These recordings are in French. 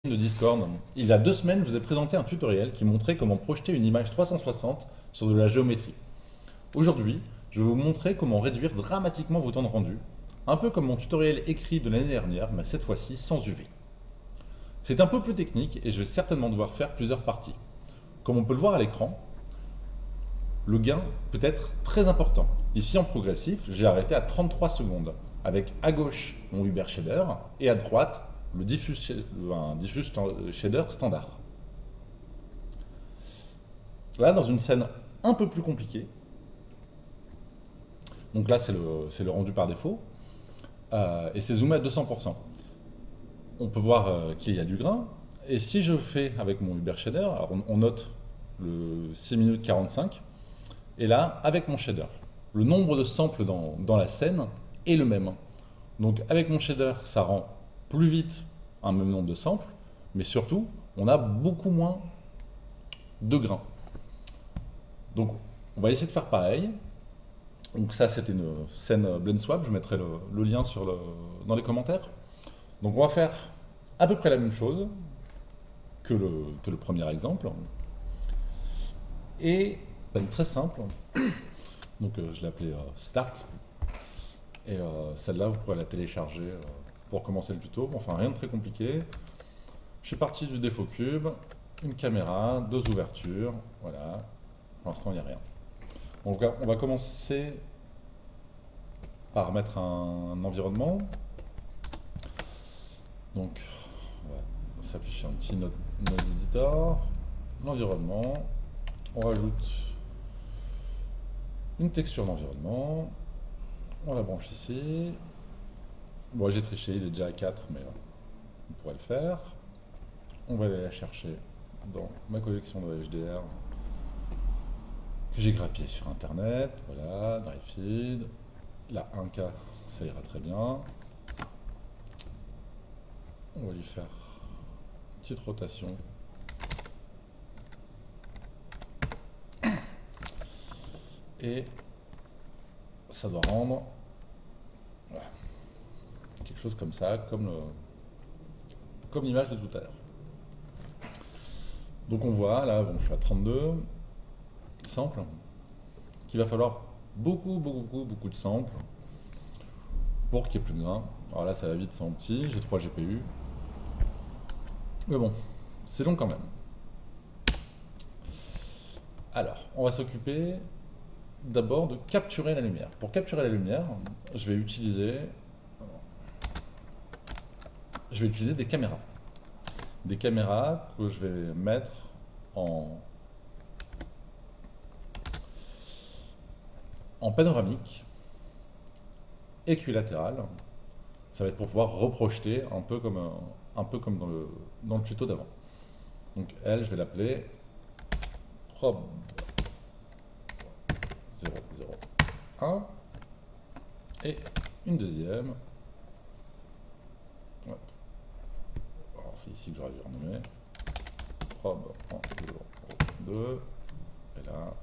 De Discord. Il y a 2 semaines, je vous ai présenté un tutoriel qui montrait comment projeter une image 360 sur de la géométrie. Aujourd'hui, je vais vous montrer comment réduire dramatiquement vos temps de rendu, un peu comme mon tutoriel écrit de l'année dernière, mais cette fois-ci sans UV. C'est un peu plus technique et je vais certainement devoir faire plusieurs parties. Comme on peut le voir à l'écran, le gain peut être très important. Ici en progressif, j'ai arrêté à 33 secondes, avec à gauche mon Uber Shader et à droite un diffuse shader standard. Là, dans une scène un peu plus compliquée, donc là c'est le rendu par défaut, et c'est zoomé à 200%. On peut voir qu'il y a du grain, et si je fais avec mon Uber Shader, alors on note le 6 minutes 45, et là, avec mon shader, le nombre de samples dans la scène est le même. Donc avec mon shader, ça rend plus vite un même nombre de samples, mais surtout, on a beaucoup moins de grains. Donc on va essayer de faire pareil. Donc ça, c'était une scène blend swap, je mettrai le lien dans les commentaires. Donc on va faire à peu près la même chose que le premier exemple. Et scène très simple, donc je l'ai appelée Start. Et celle-là, vous pourrez la télécharger pour commencer le tuto. Enfin, rien de très compliqué. Je suis parti du défaut cube, une caméra, 2 ouvertures, voilà. Pour l'instant, il n'y a rien. Donc on va commencer par mettre un environnement. Donc on va s'afficher un petit node editor, l'environnement, on rajoute une texture d'environnement, on la branche ici. Bon, j'ai triché, il est déjà à 4, mais on pourrait le faire. On va aller la chercher dans ma collection de HDR que j'ai grappillé sur internet. Voilà, drive feed. La 1K, ça ira très bien. On va lui faire une petite rotation. Et ça doit rendre voilà, quelque chose comme ça, comme l'image de tout à l'heure. Donc on voit, là, bon, je suis à 32 samples, qu'il va falloir beaucoup de samples pour qu'il n'y ait plus de grains. Alors là, ça va vite, c'est en petit, j'ai 3 GPU. Mais bon, c'est long quand même. Alors, on va s'occuper d'abord de capturer la lumière. Pour capturer la lumière, je vais utiliser des caméras. Des caméras que je vais mettre en, en panoramique, équilatérale. Ça va être pour pouvoir reprojeter un peu comme dans le tuto d'avant. Donc elle, je vais l'appeler probe 001 et une deuxième. Hop. Alors c'est ici que j'aurais dû renommer. Probe 1, 2, et là.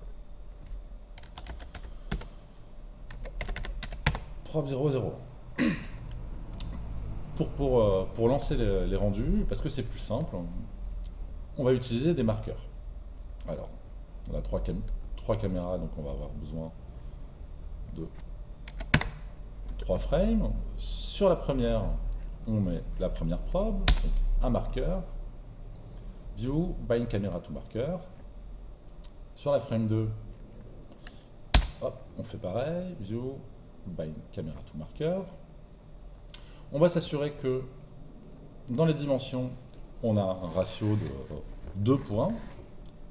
Probe 001. Pour lancer les rendus, parce que c'est plus simple, on va utiliser des marqueurs. Alors, on a trois caméras, donc on va avoir besoin de 3 frames. Sur la première, on met la première probe, donc un marqueur. View, bind camera to marker. Sur la frame 2, hop, on fait pareil. View, bind camera to marker. On va s'assurer que dans les dimensions, on a un ratio de 2 pour 1,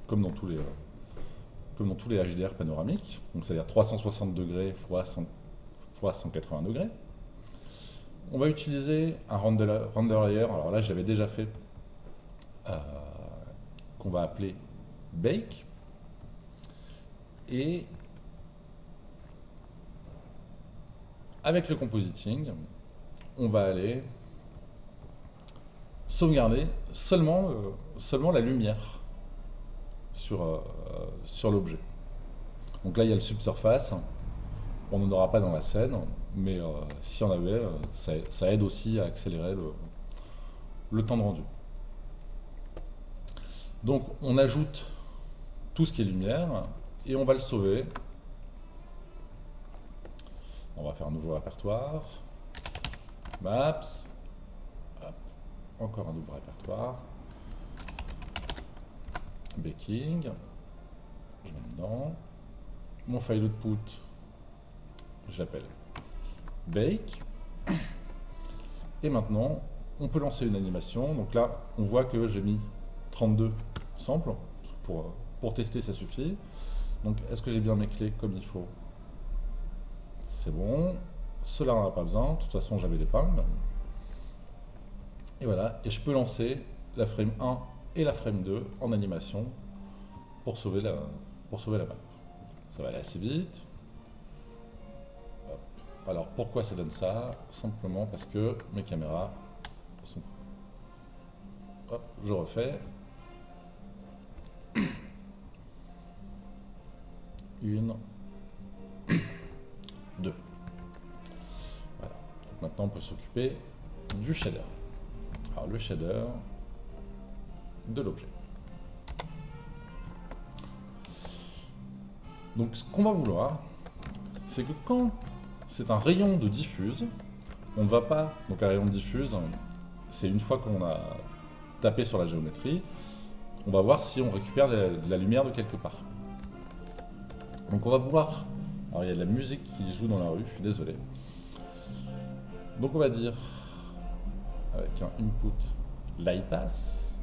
comme dans tous les HDR panoramiques, donc c'est-à-dire 360 degrés fois 180 degrés. On va utiliser un render layer, alors là j'avais déjà fait, qu'on va appeler bake, et avec le compositing, on va aller sauvegarder seulement la lumière sur l'objet. Donc là il y a le subsurface, on n'en aura pas dans la scène, mais si on avait, ça aide aussi à accélérer le temps de rendu. Donc on ajoute tout ce qui est lumière et on va le sauver. On va faire un nouveau répertoire. Maps. Hop. Encore un nouveau répertoire. Baking. Je mets dedans. Mon file output, je l'appelle bake. Et maintenant, on peut lancer une animation. Donc là, on voit que j'ai mis 32 samples. Pour tester, ça suffit. Donc, est-ce que j'ai bien mes clés comme il faut? C'est bon. Cela n'en a pas besoin. De toute façon, j'avais l'épingle. Et voilà. Et je peux lancer la frame 1 et la frame 2 en animation pour sauver la map. Ça va aller assez vite. Hop. Alors, pourquoi ça donne ça? Simplement parce que mes caméras sont... Hop, je refais. Une, deux. Voilà. Donc maintenant, on peut s'occuper du shader. Alors, le shader de l'objet. Donc, ce qu'on va vouloir, c'est que quand c'est un rayon de diffuse, on ne va pas... Donc, un rayon de diffuse, c'est une fois qu'on a tapé sur la géométrie, on va voir si on récupère la lumière de quelque part. Donc, on va vouloir... Alors, il y a de la musique qui joue dans la rue, je suis désolé. Donc, on va dire, avec un input light pass,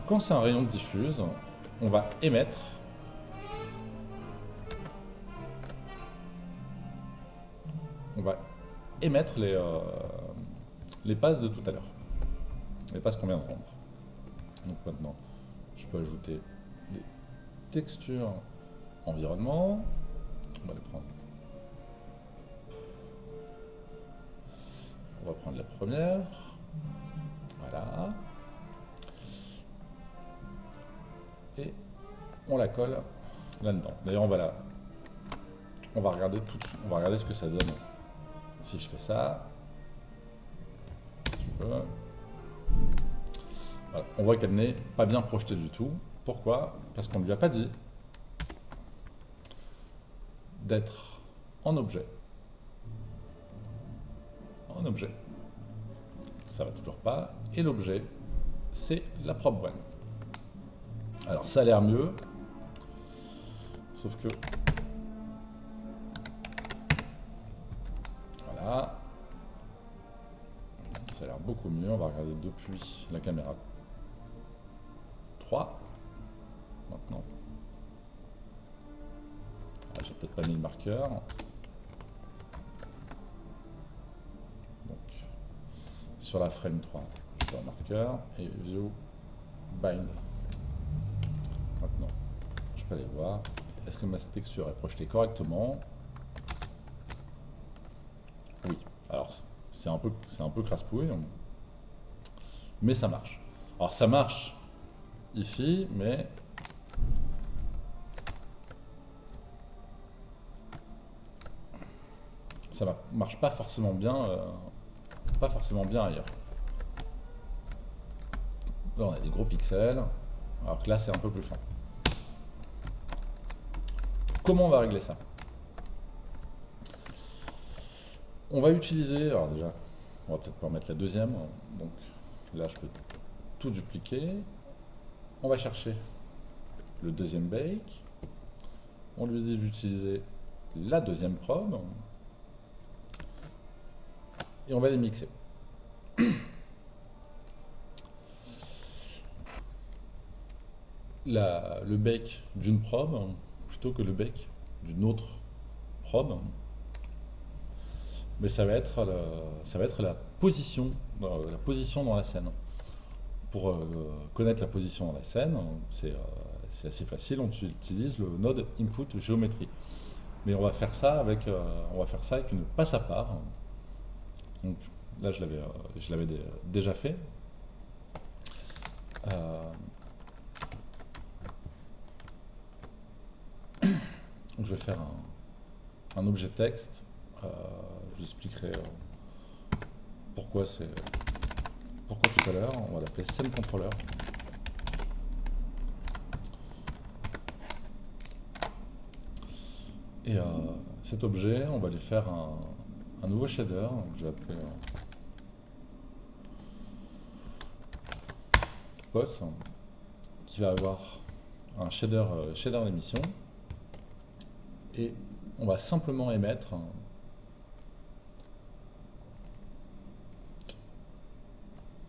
quand c'est un rayon de diffuse, on va émettre les passes de tout à l'heure, les passes qu'on vient de rendre. Donc maintenant, je peux ajouter des textures environnement. On va les prendre. On va prendre la première. Voilà. Et on la colle là-dedans. D'ailleurs, on va regarder ce que ça donne. Si je fais ça, voilà. On voit qu'elle n'est pas bien projetée du tout. Pourquoi? Parce qu'on ne lui a pas dit d'être en objet. En objet. Ça va toujours pas. Et l'objet, c'est la prop one. Alors ça a l'air mieux. Sauf que... Voilà. Ça a l'air beaucoup mieux. On va regarder depuis la caméra 3. Maintenant. Ah, j'ai peut-être pas mis le marqueur. Donc, sur la frame 3, je fais un marqueur et view bind. Maintenant, je peux aller voir. Est-ce que ma texture est projetée correctement? Oui. Alors, c'est un peu crasse-pouille, mais ça marche. Alors, ça marche ici, mais ça marche pas forcément bien ailleurs. Là, on a des gros pixels, alors que là, c'est un peu plus fin. Comment on va régler ça? On va utiliser, alors déjà, on va peut-être pas en mettre la deuxième, donc là, je peux tout dupliquer. On va chercher le deuxième bake. On lui dit d'utiliser la deuxième probe. Et on va les mixer. Le bake d'une probe plutôt que le bake d'une autre probe. Mais ça va être la position dans la scène. Pour connaître la position dans la scène, c'est assez facile, on utilise le node input géométrie. Mais on va faire ça avec une passe à part. Donc là, je l'avais déjà fait. Donc je vais faire un objet texte. Je vous expliquerai pourquoi c'est Pourquoi tout à l'heure? On va l'appeler scene controller. Et cet objet, on va lui faire un nouveau shader, donc je vais appeler boss, qui va avoir un shader d'émission, et on va simplement émettre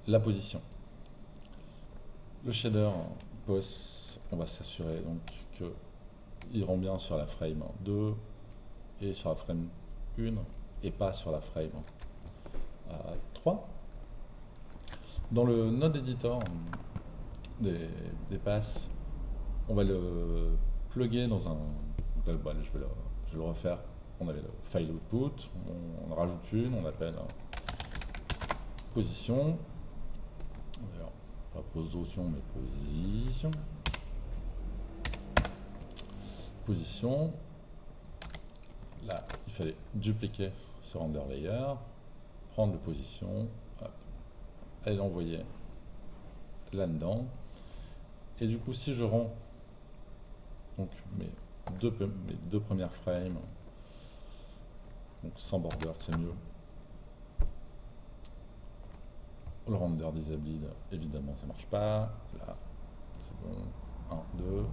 la position. Le shader boss, on va s'assurer donc que il rend bien sur la frame 2 et sur la frame 1 et pas sur la frame 3. Dans le node editor des passes, on va le plugger dans un... Bah, je vais le refaire. On avait le file output, on en rajoute une, on appelle position. D'ailleurs, pas position, mais position. Position. Là, il fallait dupliquer ce render layer, prendre le position, hop, et l'envoyer là-dedans. Et du coup, si je rends donc mes deux premières frames, donc sans border, c'est mieux. Le render disabled, évidemment, ça marche pas. Là, c'est bon. 1, 2.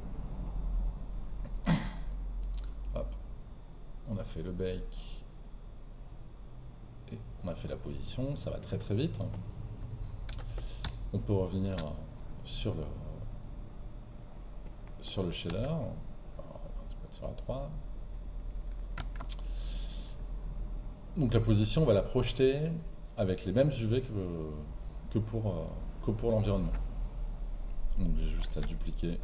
Hop. On a fait le bake. Et on a fait la position. Ça va très très vite. On peut revenir sur le shader. Alors, on va se mettre sur la 3. Donc la position, on va la projeter avec les mêmes UV que pour l'environnement. Donc j'ai juste à dupliquer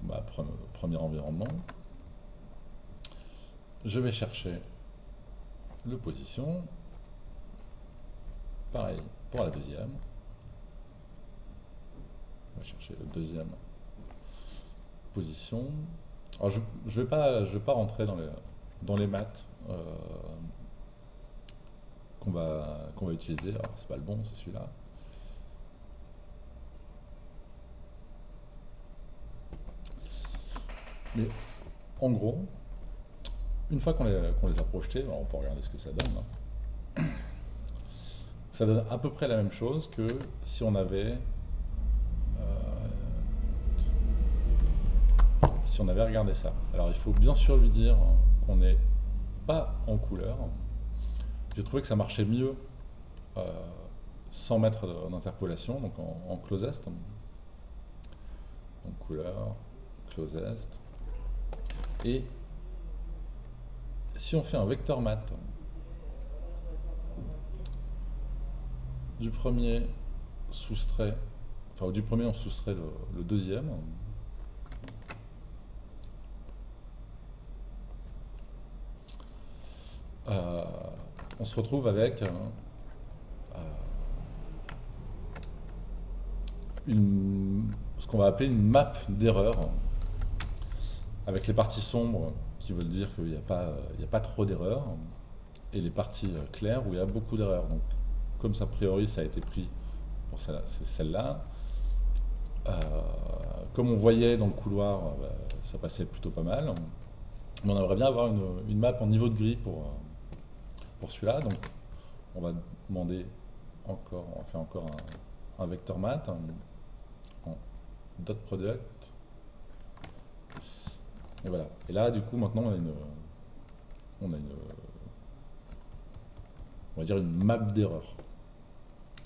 ma premier environnement. Je vais chercher le position. Pareil pour la deuxième. On va chercher le deuxième position. Alors je vais pas rentrer dans les maths qu'on va utiliser. Alors c'est pas le bon, c'est celui-là. Mais en gros, une fois qu'on les a projetés, alors on peut regarder ce que ça donne. Hein. Ça donne à peu près la même chose que si on avait regardé ça. Alors il faut bien sûr lui dire qu'on n'est pas en couleur. J'ai trouvé que ça marchait mieux sans mettre d'interpolation, donc en closest. Donc couleur, closest. Et si on fait un vecteur mat du premier soustrait, enfin du premier on soustrait le deuxième. On se retrouve avec ce qu'on va appeler une map d'erreur, avec les parties sombres qui veulent dire qu'il n'y a pas trop d'erreurs, et les parties claires où il y a beaucoup d'erreurs. Donc, comme ça, a priori, ça a été pris pour celle-là. Comme on voyait dans le couloir, ça passait plutôt pas mal. Mais on aimerait bien avoir une map en niveau de gris pour celui-là. Donc, on va demander encore, on va faire encore un vecteur mat en dot product. Et voilà. Et là, du coup, maintenant, on va dire une map d'erreur.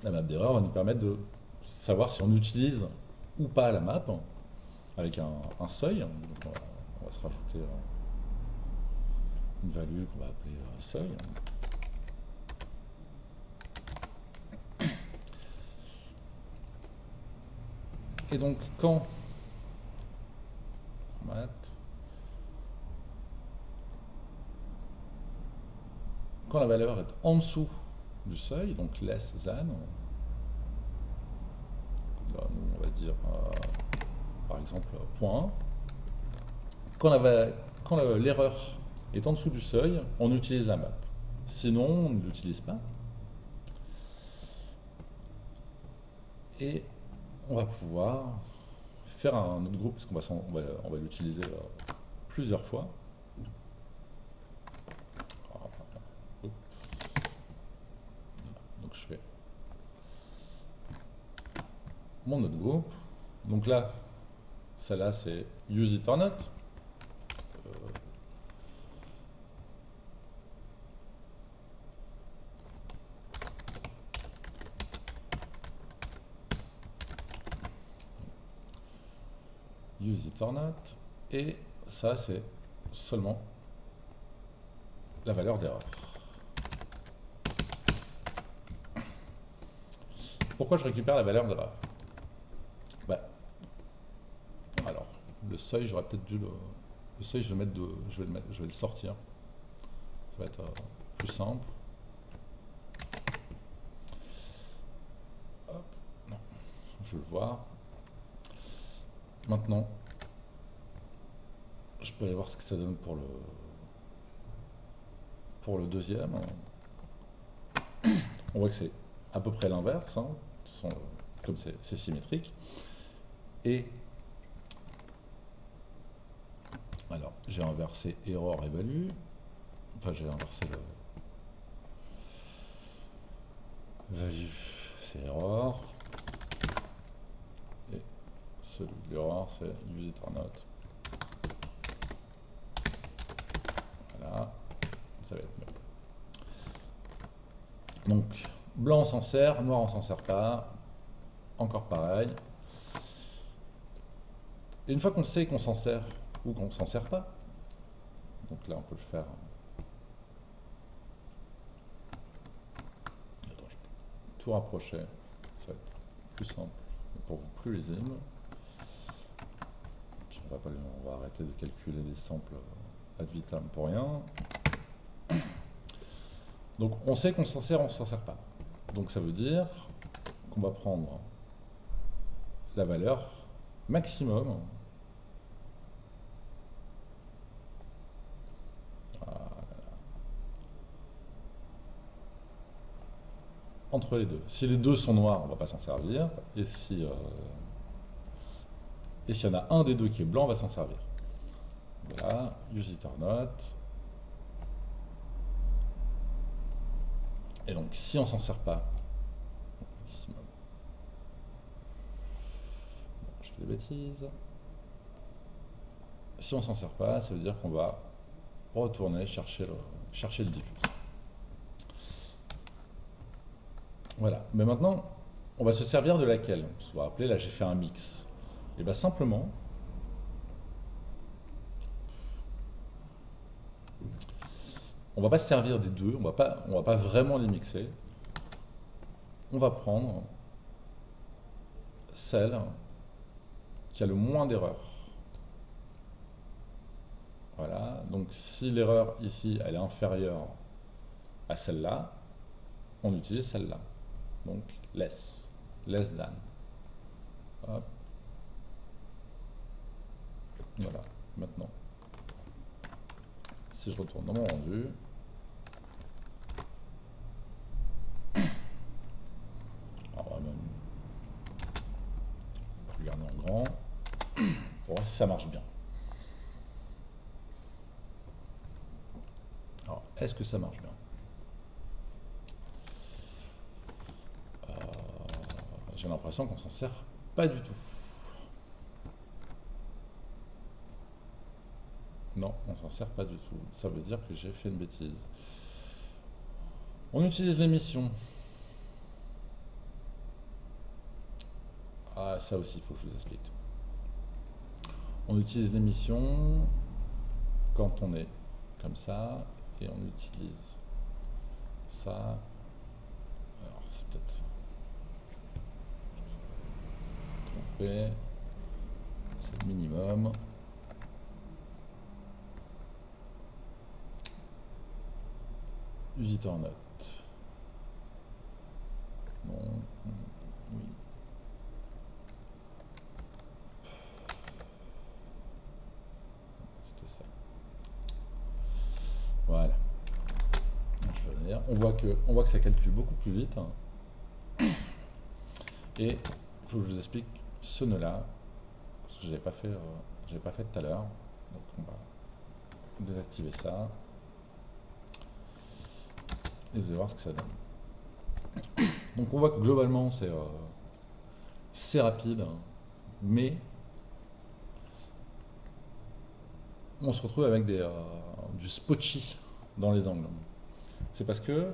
La map d'erreur va nous permettre de savoir si on utilise ou pas la map avec un seuil. Donc on va se rajouter une value qu'on va appeler seuil. Et donc quand la valeur est en dessous du seuil, donc less than, là, on va dire par exemple point 1. Quand l'erreur est en dessous du seuil, on utilise la map. Sinon, on ne l'utilise pas. Et on va pouvoir faire un autre groupe, parce on va l'utiliser plusieurs fois. Donc je fais mon autre groupe. Donc là, celle-là c'est use it or not. Use it or not. Et ça c'est seulement la valeur d'erreur. Pourquoi je récupère la valeur d'erreur? Bah, alors, le seuil, j'aurais peut-être dû le seuil, je vais je vais le sortir. Ça va être plus simple. Hop, non, je veux le voir. Maintenant, je peux aller voir ce que ça donne pour le deuxième. On voit que c'est à peu près l'inverse, hein. Comme c'est symétrique. Et alors, j'ai inversé error et value. Enfin, j'ai inversé le value, c'est error. Et celui de l'error, c'est use it or not. Voilà, ça va être mieux. Donc, blanc on s'en sert, noir on s'en sert pas. Encore pareil. Et une fois qu'on sait qu'on s'en sert ou qu'on s'en sert pas, donc là on peut le faire. Attends, je peux tout rapprocher, ça va être plus simple pour vous, plus lisible. Puis on va arrêter de calculer des samples ad vitam pour rien. Donc on sait qu'on s'en sert, on s'en sert pas. Donc ça veut dire qu'on va prendre la valeur maximum entre les deux. Si les deux sont noirs, on va pas s'en servir. Et s'il y en a un des deux qui est blanc, on va s'en servir. Voilà, use it or not. Et donc si on s'en sert pas, maximum. Bon, je fais des bêtises. Si on s'en sert pas, ça veut dire qu'on va retourner chercher le diffuse. Voilà. Mais maintenant, on va se servir de laquelle? On va rappeler, là j'ai fait un mix. Et bien simplement, on va pas se servir des deux, on va pas vraiment les mixer. On va prendre celle qui a le moins d'erreurs. Voilà, donc si l'erreur ici elle est inférieure à celle-là, on utilise celle-là. Donc less than. Hop. Voilà, maintenant, si je retourne dans mon rendu, on va même regarder en grand pour voir si ça marche bien. Alors, est-ce que ça marche bien? J'ai l'impression qu'on s'en sert pas du tout. Non, on s'en sert pas du tout. Ça veut dire que j'ai fait une bêtise. On utilise l'émission. Ah, ça aussi, il faut que je vous explique. On utilise l'émission quand on est comme ça, et on utilise ça. Alors, c'est peut-être trompé. C'est le minimum. Use it or not. Non. Oui. C'était ça. Voilà. Je vais venir. On voit que ça calcule beaucoup plus vite. Et il faut que je vous explique ce nœud-là, parce que j'avais pas fait tout à l'heure. Donc on va désactiver ça, et vous allez voir ce que ça donne. Donc on voit que globalement c'est rapide, mais on se retrouve avec du spotchy dans les angles. C'est parce que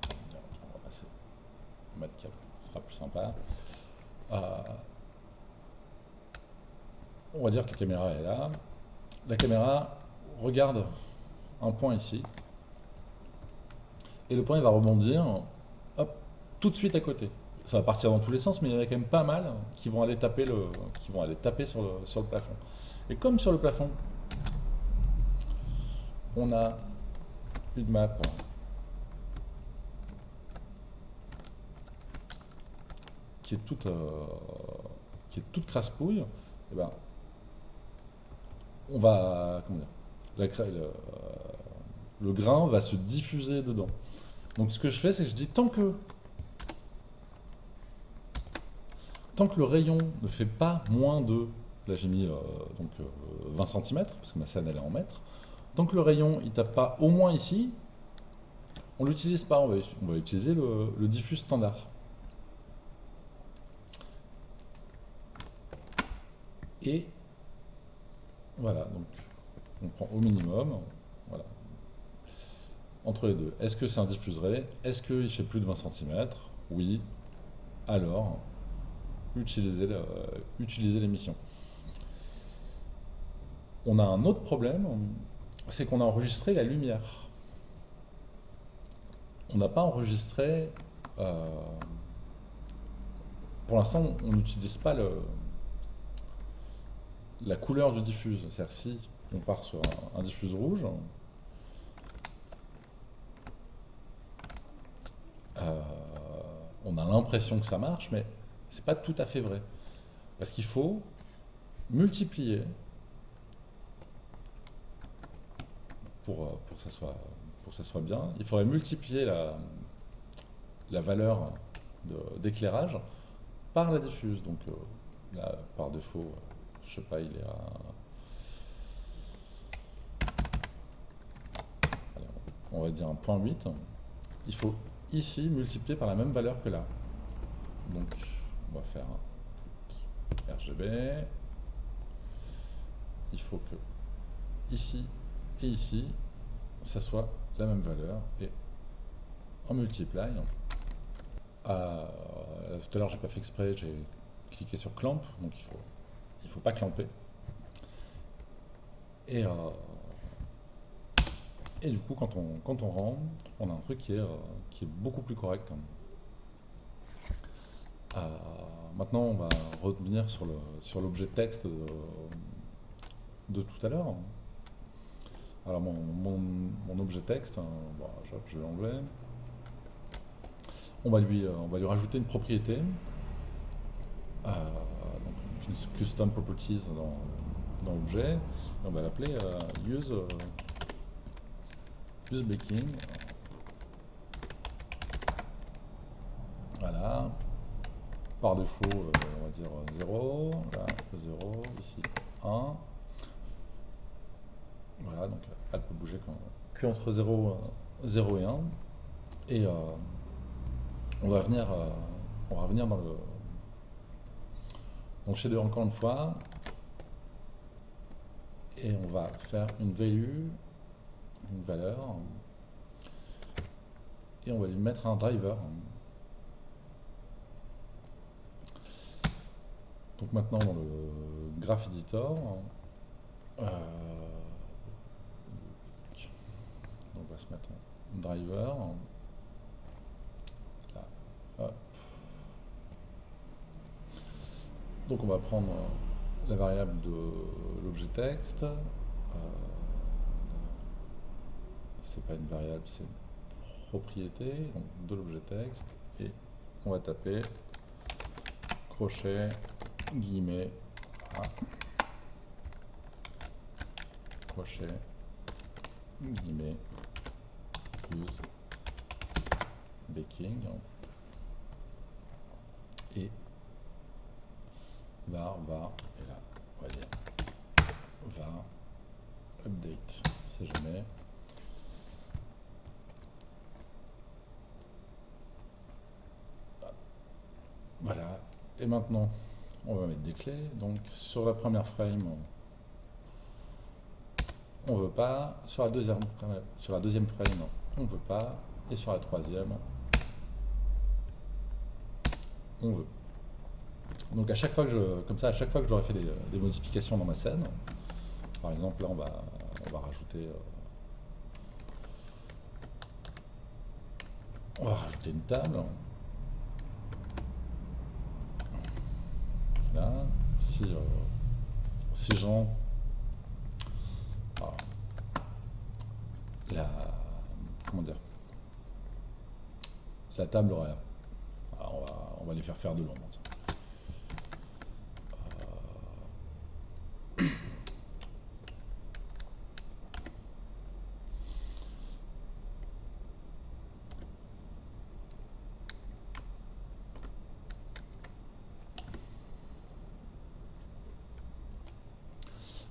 on va passer en mode cap, ce sera plus sympa. On va dire que la caméra est là. La caméra regarde un point ici, et le point il va rebondir, hop, tout de suite à côté. Ça va partir dans tous les sens, mais il y en a quand même pas mal qui vont aller taper, sur le plafond. Et comme sur le plafond, on a une map qui est toute crasse-pouille, et ben, on va, comment dire, le grain va se diffuser dedans. Donc ce que je fais, c'est que je dis tant que le rayon ne fait pas moins de, là j'ai mis 20 cm, parce que ma scène elle est en mètres, tant que le rayon il tape pas au moins ici, on l'utilise pas, on va utiliser le diffuse standard. Et voilà, donc on prend au minimum, voilà, entre les deux. Est-ce que c'est un diffuseré? Est-ce qu'il fait plus de 20 cm? Oui, alors utilisez l'émission. On a un autre problème, c'est qu'on a enregistré la lumière. On n'a pas enregistré. euh, pour l'instant, on n'utilise pas la couleur du diffuse. C'est-à-dire si on part sur un diffuse rouge, euh, on a l'impression que ça marche, mais c'est pas tout à fait vrai. Parce qu'il faut multiplier pour que ça soit bien. Il faudrait multiplier la valeur d'éclairage par la diffuse. Donc là, par défaut, je sais pas, il est à. Allez, on va dire un point 8. Il faut ici multiplier par la même valeur que là. Donc on va faire un RGB. Il faut que ici et ici, ça soit la même valeur. Et en multiply. Tout à l'heure, j'ai pas fait exprès, j'ai cliqué sur clamp, donc il faut pas clamper. Et, euh, et du coup, quand on rentre, on a un truc qui est beaucoup plus correct. Euh, Maintenant, on va revenir sur l'objet texte de tout à l'heure. Alors, mon objet texte, bon, je vais l'enlever. On va lui rajouter une propriété, donc une custom properties dans l'objet. On va l'appeler use baking. Voilà. Par défaut, on va dire 0, là, 0, ici 1. Voilà, donc elle peut bouger qu'entre 0 et 1. Et on va venir, dans le shader encore une fois. Et on va faire une valeur. Et on va lui mettre un driver. Donc maintenant dans le Graph Editor, on va se mettre un driver. Là, hop. Donc on va prendre la variable de l'objet texte. C'est pas une variable, c'est une propriété donc de l'objet texte. Et on va taper crochet, guillemets, voilà. Crochet, guillemets, use baking. et var, et là, on va dire var, update, si jamais. Voilà, et maintenant, on va mettre des clés. Donc, sur la première frame, on veut pas. Sur la deuxième frame, on veut pas. Et sur la troisième, on veut. Donc à chaque fois que comme ça, à chaque fois que j'aurai fait des modifications dans ma scène, par exemple là on va rajouter une table. Là, si j'en alors, la comment dire la table horaire. Alors, on va les faire de l'ombre.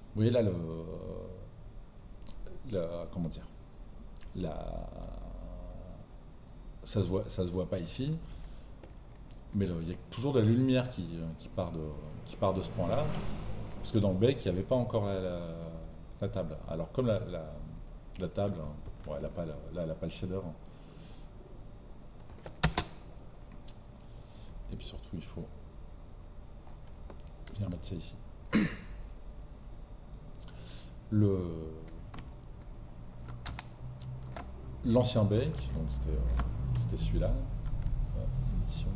Vous voyez là comment dire la ça se voit pas ici, mais il y a toujours de la lumière qui part de ce point-là, parce que dans le bec, il n'y avait pas encore la table. Alors comme la table, hein, bon, elle a pas le shader, hein. Et puis surtout, il faut venir mettre ça ici. Le L'ancien bake, donc c'était celui-là, émission.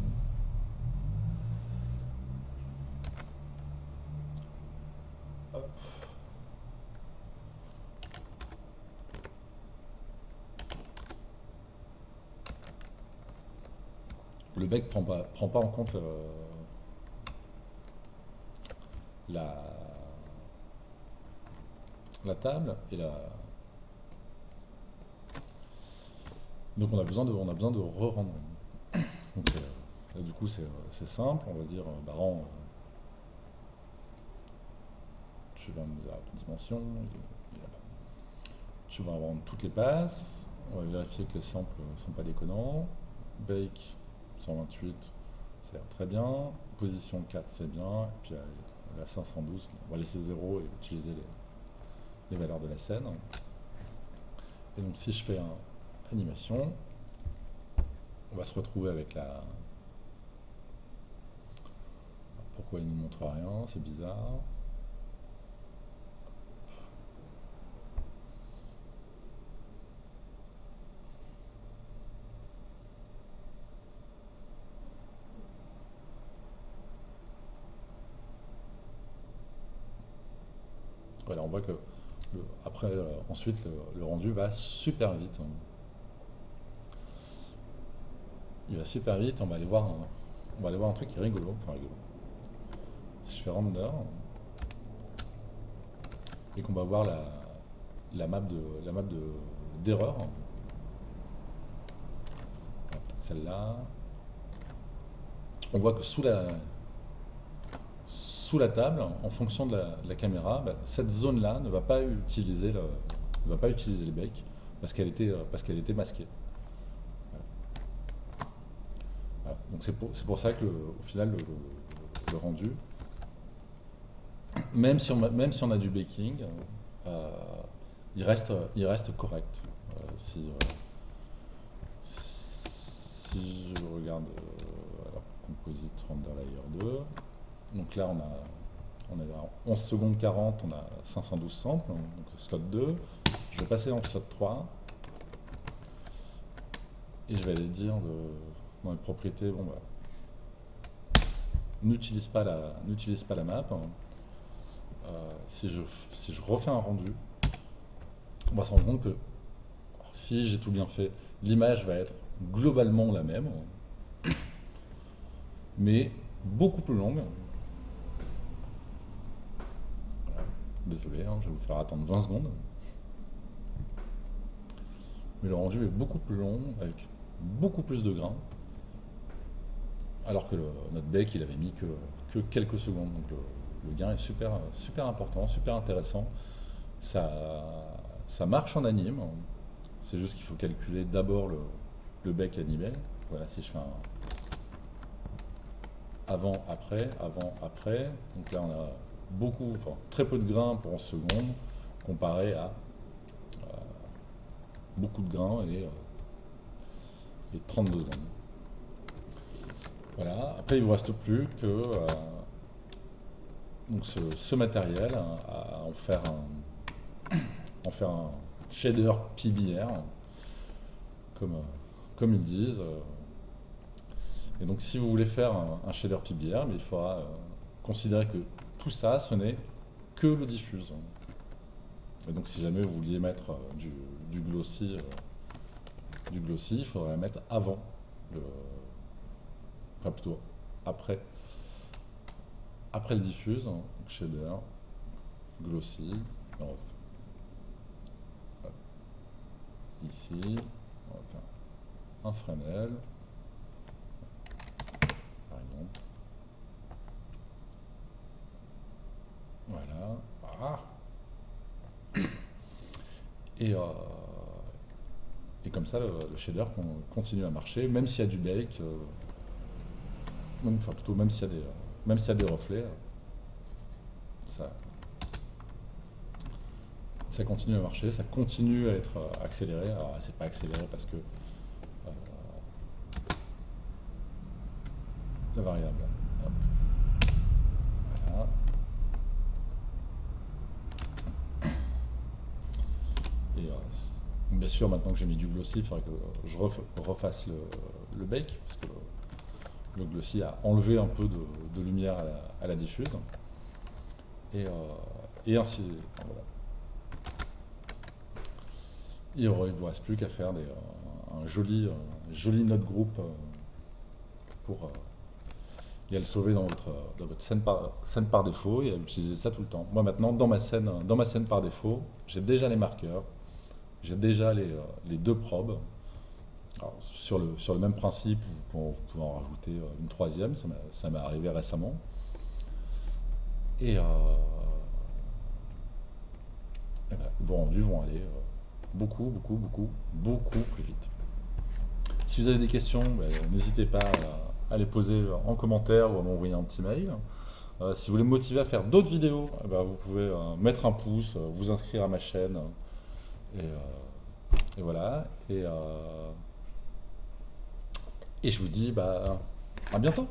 Hop. Le bec prend pas en compte la, la table et la. Donc on a besoin de re-rendre. Donc là, du coup c'est simple, on va dire Baran, tu vas me dire la dimension, il est là-bas. Tu vas rendre toutes les passes, on va vérifier que les samples ne sont pas déconnants. Bake 128, ça a l'air très bien. Position 4, c'est bien. Et puis la 512, on va laisser 0 et utiliser les valeurs de la scène. Et donc si je fais un animation, on va se retrouver avec la. Pourquoi il ne montre rien? C'est bizarre. Voilà, on voit que après, ensuite, le rendu va super vite, hein. Il va super vite, on va aller voir un truc qui est rigolo. Enfin, rigolo. Si je fais render et qu'on va voir d'erreur, celle-là, on voit que sous la table, en fonction de la caméra, bah, cette zone-là ne va pas utiliser les becs parce qu'elle était masquée. Voilà. Voilà. Donc c'est pour ça que au final le rendu, même si on a du baking, euh, il reste correct. Si je regarde alors, Composite Render Layer 2, donc là on est à 11 secondes 40, on a 512 samples, donc slot 2. Je vais passer dans le slot 3 et je vais aller dire dans les propriétés, bon bah, n'utilise pas la map. Si je refais un rendu, on va se rendre compte que si j'ai tout bien fait, l'image va être globalement la même, mais beaucoup plus longue. Voilà. Désolé, hein, je vais vous faire attendre 20 secondes. Mais le rendu est beaucoup plus long, avec beaucoup plus de grains. alors que notre bec il avait mis que quelques secondes. Donc le gain est super, super important, super intéressant. Ça, ça marche en anime, c'est juste qu'il faut calculer d'abord le bec animé. Voilà, si je fais un avant, après, donc là on a beaucoup, enfin très peu de grains pour 11 secondes comparé à beaucoup de grains et 32 secondes. Voilà, après il ne vous reste plus que donc ce matériel à en faire un shader PBR, comme, comme ils disent. Et donc si vous voulez faire un shader PBR, mais il faudra considérer que tout ça, ce n'est que le diffuse. Et donc si jamais vous vouliez mettre du glossy, il faudrait le mettre avant le, enfin plutôt après, après le diffuse, donc shader, glossy, alors, ici, on va faire un Fresnel, par exemple. Voilà. Ah. Et, euh, et comme ça, le shader continue à marcher, même s'il y a du bake, enfin plutôt même s'il y a des reflets, ça, ça continue à marcher, ça continue à être accéléré. Alors c'est pas accéléré parce que la variable, hop, voilà. Et bien sûr, maintenant que j'ai mis du glossy, il faudrait que je refasse le bake, parce que le glossy a enlevé un peu de lumière à la diffuse. Et, euh, et ainsi, enfin, voilà. Il ne vous reste plus qu'à faire joli note group pour et à le sauver dans votre scène par défaut et à utiliser ça tout le temps. Moi maintenant, dans ma scène par défaut, j'ai déjà les marqueurs, j'ai déjà les deux probes. Alors, sur le même principe, vous pouvez en rajouter une troisième, ça m'est arrivé récemment. Et, et voilà, vos rendus vont aller beaucoup plus vite. Si vous avez des questions, ben, n'hésitez pas à les poser en commentaire ou à m'envoyer un petit mail. Si vous voulez me motiver à faire d'autres vidéos, eh ben, vous pouvez mettre un pouce, vous inscrire à ma chaîne. Et, et voilà. Et je vous dis bah, à bientôt.